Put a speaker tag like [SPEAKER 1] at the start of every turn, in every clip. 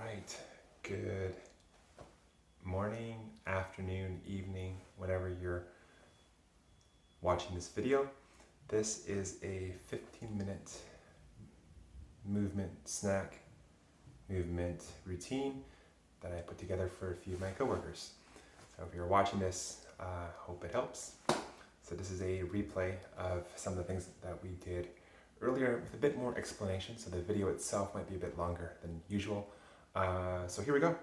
[SPEAKER 1] right, good morning, afternoon, evening, whenever you're watching this video. This is a 15-minute movement snack, movement routine that I put together for a few of my coworkers. So if you're watching this, hope it helps. So this is a replay of some of the things that we did earlier with a bit more explanation, so the video itself might be a bit longer than usual. So here we go.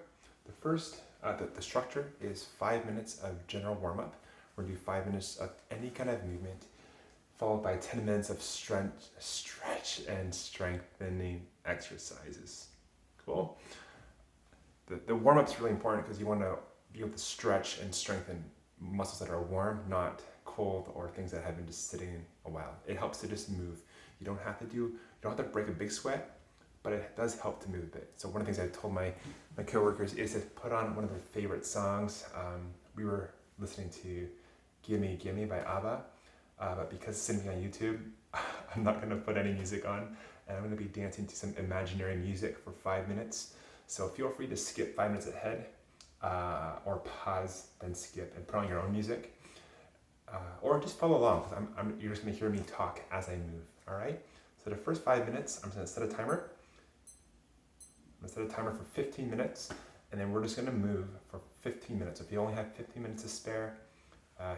[SPEAKER 1] The first, the structure is 5 minutes of general warm-up. We're going to do 5 minutes of any kind of movement, followed by 10 minutes of stretch and strengthening exercises. Cool? The warm-up is really important because you want to be able to stretch and strengthen muscles that are warm, not cold or things that have been just sitting a while. It helps to just move. You don't have to break a big sweat, but it does help to move a bit. So one of the things I told my coworkers is to put on one of their favorite songs. We were listening to Gimme Gimme by ABBA, but because it's sitting on YouTube, I'm not gonna put any music on, and I'm gonna be dancing to some imaginary music for 5 minutes. So feel free to skip 5 minutes ahead, or pause, then skip, and put on your own music. Or just follow along, because you're just gonna hear me talk as I move, all right? So the first 5 minutes, I'm gonna set a timer. I'm gonna set a timer for 15 minutes, and then we're just gonna move for 15 minutes. If you only have 15 minutes to spare,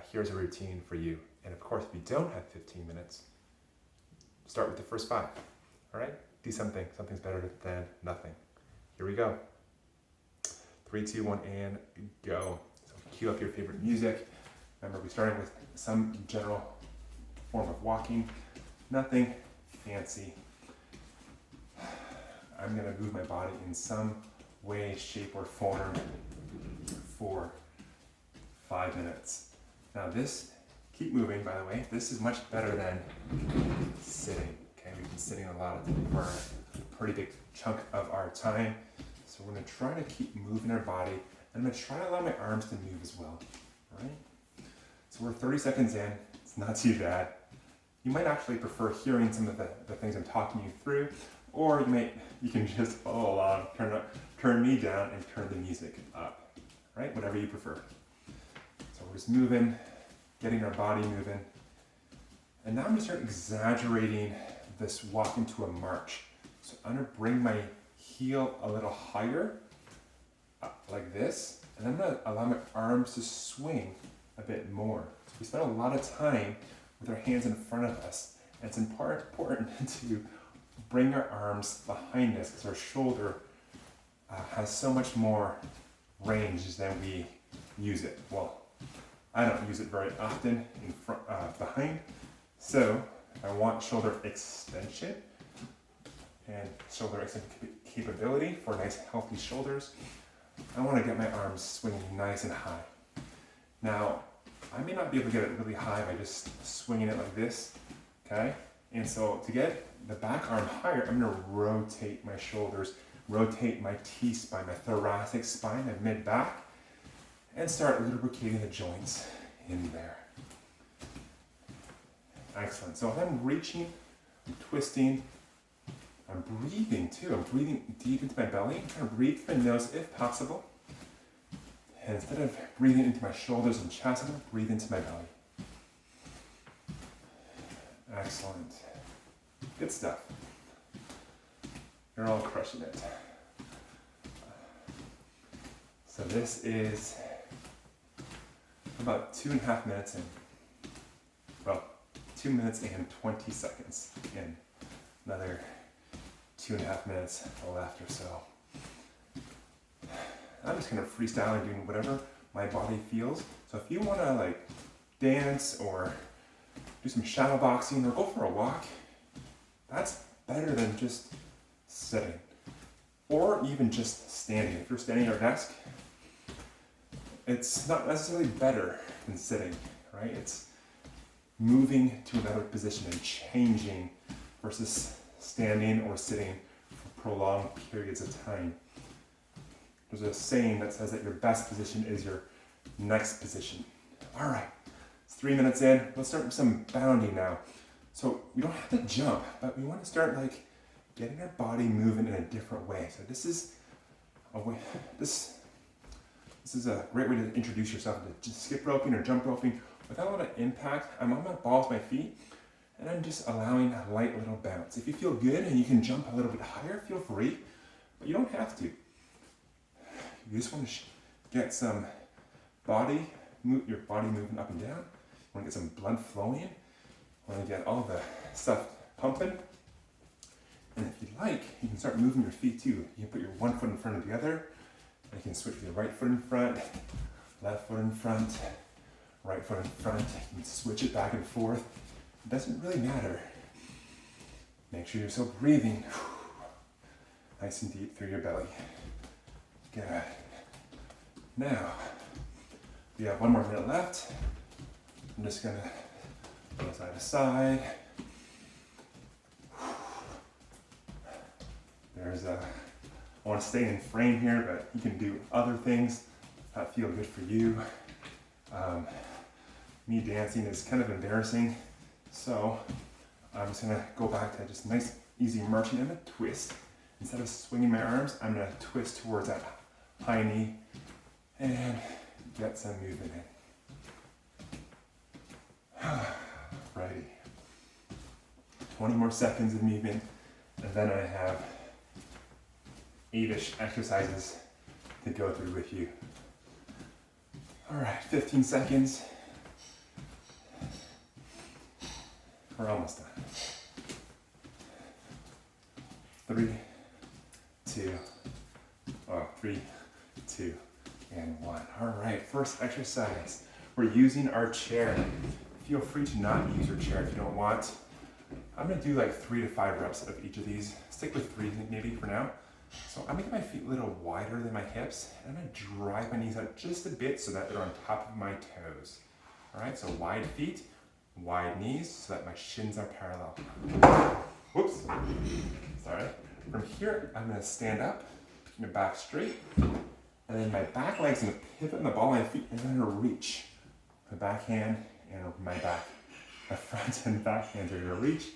[SPEAKER 1] here's a routine for you. And of course, if you don't have 15 minutes, start with the first 5, all right? Do something, something's better than nothing. Here we go. 3, 2, 1, and go. So cue up your favorite music. Remember, we started with some general form of walking, nothing fancy. I'm gonna move my body in some way, shape, or form for 5 minutes. Now this, keep moving by the way, this is much better than sitting, okay? We've been sitting a lot for a pretty big chunk of our time. So we're gonna try to keep moving our body, and I'm gonna try to allow my arms to move as well, all right? So we're 30 seconds in, it's not too bad. You might actually prefer hearing some of the things I'm talking you through, or you can just follow along, turn me down and turn the music up, right? Whatever you prefer. So we're just moving, getting our body moving. And now I'm gonna start exaggerating this walk into a march. So I'm gonna bring my heel a little higher, like this, and I'm gonna allow my arms to swing a bit more. So we spend a lot of time with our hands in front of us, and it's important to bring our arms behind us because our shoulder has so much more range than we use it. Well, I don't use it very often in front, behind, so I want shoulder extension and shoulder extension capability for nice healthy shoulders. I want to get my arms swinging nice and high. Now, I may not be able to get it really high by just swinging it like this, okay? And so to get the back arm higher, I'm gonna rotate my shoulders, rotate my T-spine, my thoracic spine, my mid-back, and start lubricating the joints in there. Excellent. So if I'm reaching, I'm twisting, I'm breathing too. I'm breathing deep into my belly. I'm trying to breathe through my nose if possible. And instead of breathing into my shoulders and chest, I'm going to breathe into my belly. Excellent. Good stuff. You're all crushing it. So this is about 2.5 minutes in. Well, 2 minutes and 20 seconds in. Another 2.5 minutes left or so. I'm just kind of freestyling, doing whatever my body feels. So if you want to dance or do some shadow boxing or go for a walk, that's better than just sitting. Or even just standing. If you're standing at your desk, it's not necessarily better than sitting, right? It's moving to another position and changing versus standing or sitting for prolonged periods of time. There's a saying that says that your best position is your next position. All right, it's 3 minutes in. Let's start with some bounding now. So we don't have to jump, but we want to start getting our body moving in a different way. So this is This is a great way to introduce yourself to just skip roping or jump roping without a lot of impact. I'm on my balls, my feet, and I'm just allowing a light little bounce. If you feel good and you can jump a little bit higher, feel free, but you don't have to. You just want to get some your body moving up and down. You want to get some blood flowing. You want to get all the stuff pumping. And if you like, you can start moving your feet too. You can put your one foot in front of the other. And you can switch with your right foot in front, left foot in front, right foot in front. You can switch it back and forth. It doesn't really matter. Make sure you're still breathing nice and deep through your belly. Good. Now, we have 1 more minute left. I'm just gonna go side to side. I want to stay in frame here, but you can do other things that feel good for you. Me dancing is kind of embarrassing, so I'm just gonna go back to just nice, easy marching. I'm gonna twist. Instead of swinging my arms, I'm gonna twist towards that high knee and get some movement in. Righty. 20 more seconds of movement, and then I have 8-ish exercises to go through with you. All right, 15 seconds. We're almost done. 3, 2, and 1. All right, first exercise. We're using our chair. Feel free to not use your chair if you don't want. I'm gonna do like 3 to 5 reps of each of these. Stick with 3 maybe for now. So I'm making my feet a little wider than my hips. And I'm gonna drive my knees out just a bit so that they're on top of my toes. All right, so wide feet, wide knees so that my shins are parallel. Whoops, sorry. From here, I'm gonna stand up, keep my back straight, and then my back leg's gonna pivot on the ball of my feet, and then I'm gonna reach. My backhand and my front and back hands are gonna reach,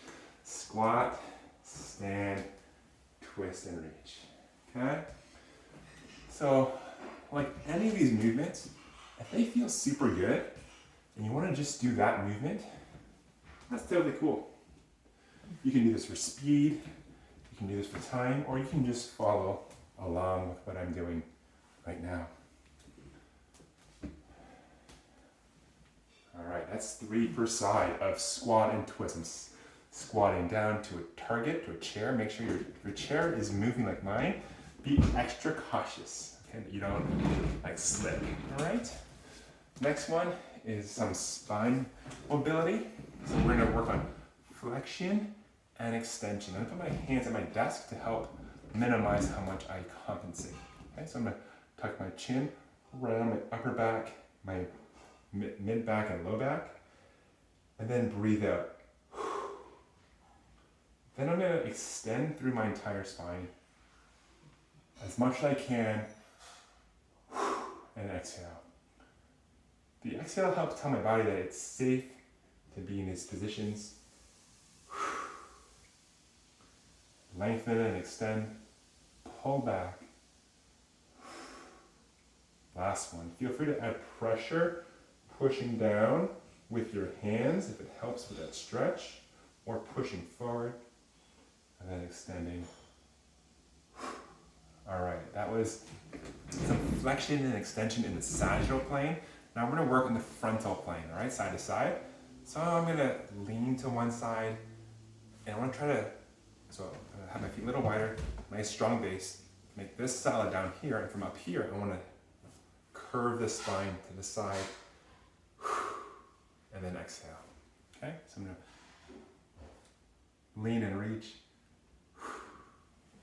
[SPEAKER 1] squat, stand, twist, and reach. Okay? So, like any of these movements, if they feel super good, and you wanna just do that movement, that's totally cool. You can do this for speed, you can do this for time, or you can just follow along with what I'm doing right now. All right, that's 3 per side of squat and twist. I'm squatting down to a target, to a chair. Make sure your chair is moving like mine. Be extra cautious, okay, that you don't like slip, all right? Next one is some spine mobility. So we're gonna work on flexion and extension. I'm gonna put my hands at my desk to help minimize how much I compensate. Okay, so I'm gonna tuck my chin around my upper back, my mid back and low back, and then breathe out. Then I'm gonna extend through my entire spine as much as I can, and exhale. The exhale helps tell my body that it's safe to be in these positions. Lengthen and extend, pull back. Last one. Feel free to add pressure, pushing down with your hands if it helps with that stretch, or pushing forward and then extending. All right, that was some flexion and extension in the sagittal plane. Now we're gonna work on the frontal plane, all right, side to side. So I'm gonna lean to one side, and I wanna try to, so I'm gonna have my feet a little wider, nice strong base, make this solid down here, and from up here, I wanna curve the spine to the side, and then exhale, okay? So I'm gonna lean and reach.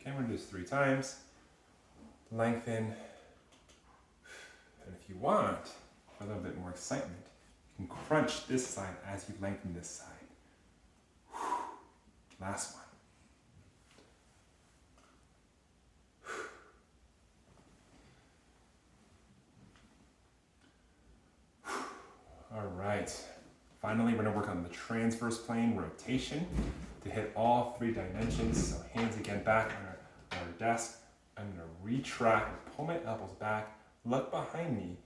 [SPEAKER 1] Okay, I'm gonna do this 3 times. Lengthen, and if you want a little bit more excitement, you can crunch this side as you lengthen this side. Last one. All right, finally we're gonna work on the transverse plane rotation to hit all 3 dimensions. So hands again back on our desk, I'm gonna retract, pull my elbows back, look behind me,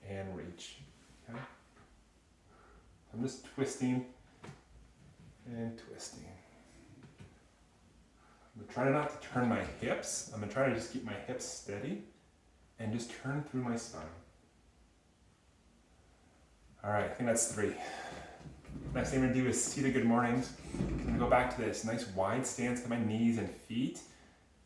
[SPEAKER 1] and reach. Okay? I'm just twisting and twisting. I'm gonna try not to turn my hips. I'm gonna try to just keep my hips steady and just turn through my spine. All right, I think that's 3. Next thing I'm gonna do is seated good mornings. I'm gonna go back to this nice wide stance with my knees and feet.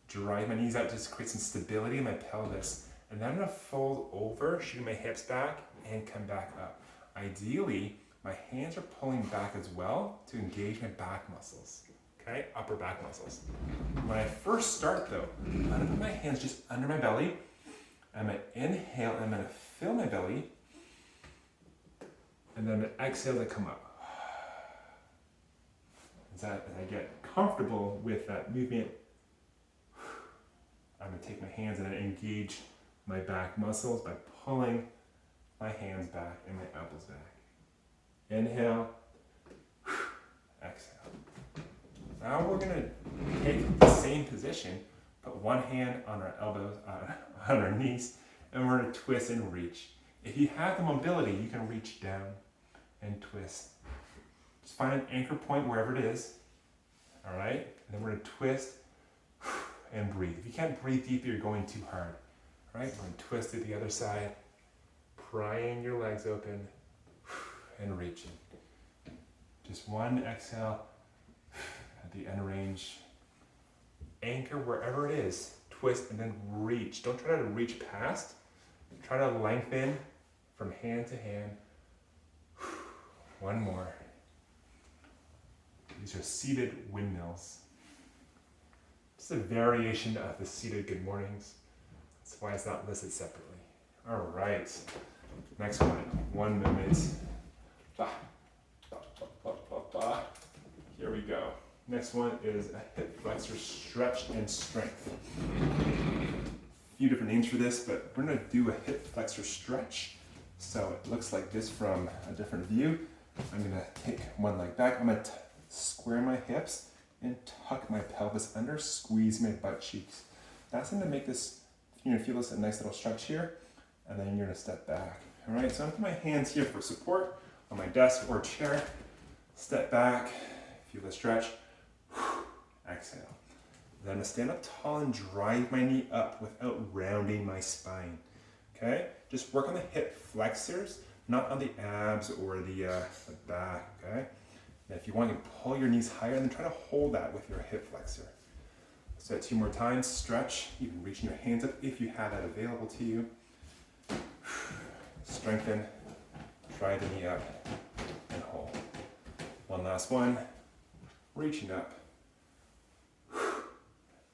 [SPEAKER 1] Drive my knees out just to create some stability in my pelvis. And then I'm gonna fold over, shooting my hips back and come back up. Ideally, my hands are pulling back as well to engage my back muscles, okay? Upper back muscles. When I first start though, I'm gonna put my hands just under my belly. I'm gonna inhale and I'm gonna fill my belly. And then exhale to come up. As I get comfortable with that movement, I'm gonna take my hands and engage my back muscles by pulling my hands back and my elbows back. Inhale, exhale. Now we're gonna take the same position, put one hand on our elbows, on our knees, and we're gonna twist and reach. If you have the mobility, you can reach down and twist. Just find an anchor point wherever it is, all right? And then we're gonna twist and breathe. If you can't breathe deep, you're going too hard, all right? We're gonna twist to the other side, prying your legs open and reaching. Just one exhale at the end range. Anchor wherever it is, twist and then reach. Don't try to reach past. Try to lengthen from hand to hand. One more. These are seated windmills. It's a variation of the seated good mornings. That's why it's not listed separately. All right. Next one. 1 minute. Here we go. Next one is a hip flexor stretch and strength. A few different names for this, but we're gonna do a hip flexor stretch. So it looks like this from a different view. I'm gonna take one leg back. I'm gonna square my hips and tuck my pelvis under, squeeze my butt cheeks. That's gonna make this, you're gonna feel this a nice little stretch here, and then you're gonna step back. All right, so I'm gonna put my hands here for support on my desk or chair. Step back, feel the stretch, exhale. Then I'm gonna stand up tall and drive my knee up without rounding my spine, okay? Just work on the hip flexors, not on the abs or the back, okay? And if you want, you can pull your knees higher and then try to hold that with your hip flexor. So 2 more times, stretch, even reaching your hands up if you have that available to you. Strengthen, drive the knee up, and hold. One last one, reaching up,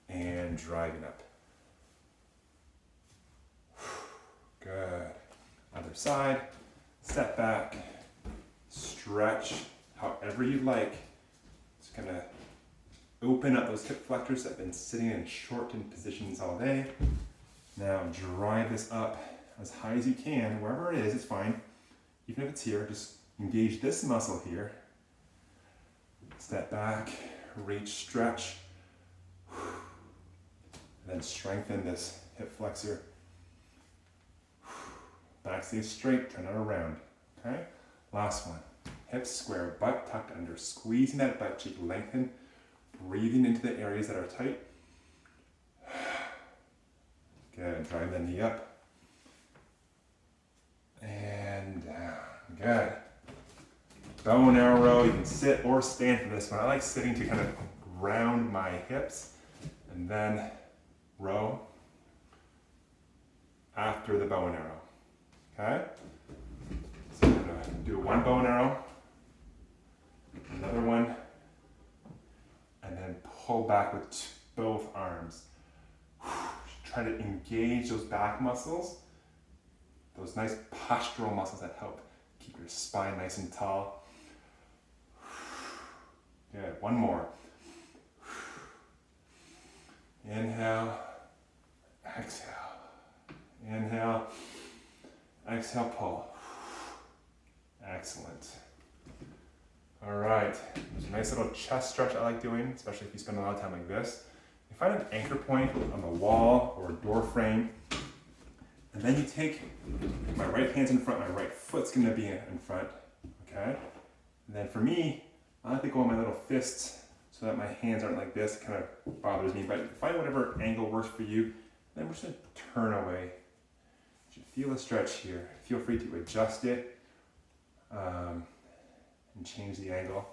[SPEAKER 1] and driving up. Good. Other side, step back, stretch however you like. Just gonna open up those hip flexors that have been sitting in shortened positions all day. Now drive this up as high as you can, wherever it is, it's fine. Even if it's here, just engage this muscle here. Step back, reach, stretch. Then strengthen this hip flexor. Back stays straight, turn it around, okay? Last one, hips square, butt tucked under, squeezing that butt cheek, lengthen, breathing into the areas that are tight. Good, drive the knee up. And down, good. Bow and arrow row, you can sit or stand for this one. I like sitting to kind of ground my hips, and then row after the bow and arrow. Okay? So I'm gonna do one bow and arrow, another one, and then pull back with both arms. Try to engage those back muscles, those nice postural muscles that help keep your spine nice and tall. Good, one more. Inhale, exhale. Inhale, exhale, pull. Excellent. All right, there's a nice little chest stretch I like doing, especially if you spend a lot of time like this. If find an anchor point on the wall or a door frame. And then you take, my right hand's in front, my right foot's gonna be in front, okay? And then for me, I like to go on my little fists so that my hands aren't like this. It kind of bothers me, but find whatever angle works for you. Then we're just gonna turn away. You should feel the stretch here. Feel free to adjust it and change the angle.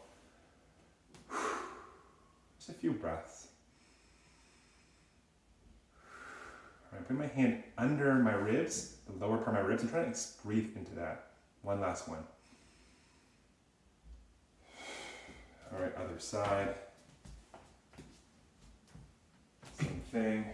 [SPEAKER 1] Just a few breaths. All right, put my hand under my ribs, the lower part of my ribs, and try to breathe into that. One last one. All right, other side. Same thing.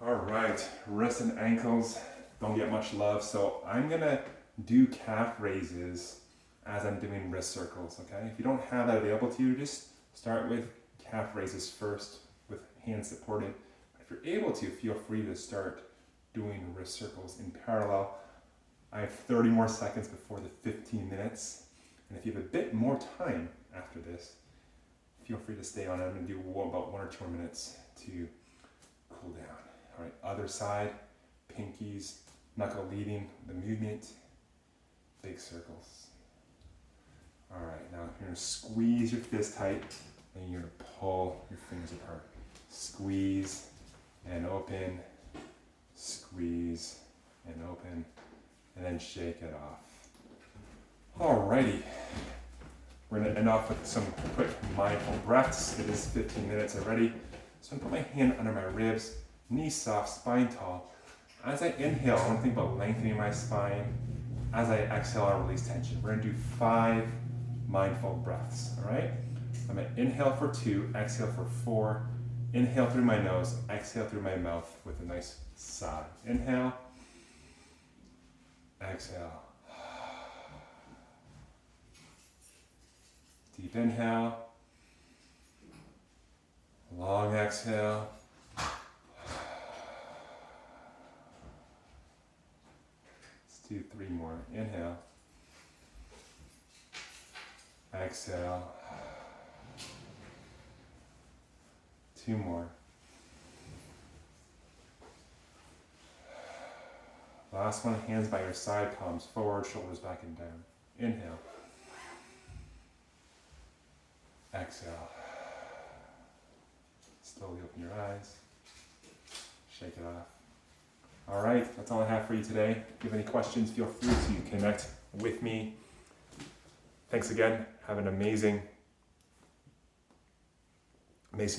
[SPEAKER 1] All right, wrists and ankles don't get much love, so I'm gonna do calf raises as I'm doing wrist circles, okay? If you don't have that available to you, just start with calf raises first with hands supported. If you're able to, feel free to start doing wrist circles in parallel. I have 30 more seconds before the 15 minutes, and if you have a bit more time after this, feel free to stay on. I'm gonna do about 1 or 2 more minutes to cool down. All right, other side, pinkies, knuckle leading the movement, big circles. All right, now you're gonna squeeze your fist tight, and you're gonna pull your fingers apart. Squeeze and open, squeeze and open, and then shake it off. Alrighty, we're gonna end off with some quick mindful breaths. It is 15 minutes already. So I'm gonna put my hand under my ribs, knees soft, spine tall. As I inhale, I want to think about lengthening my spine. As I exhale, I release tension. We're gonna do 5 mindful breaths, all right? I'm gonna inhale for 2, exhale for 4. Inhale through my nose, exhale through my mouth with a nice sigh. Inhale, exhale. Deep inhale, long exhale. Let's do 3 more. Inhale, exhale. 2 more. Last one, hands by your side, palms forward, shoulders back and down. Inhale. Exhale. Slowly open your eyes. Shake it off. All right, that's all I have for you today. If you have any questions, feel free to connect with me. Thanks again. Have an amazing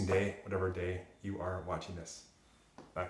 [SPEAKER 1] day, whatever day you are watching this. Bye.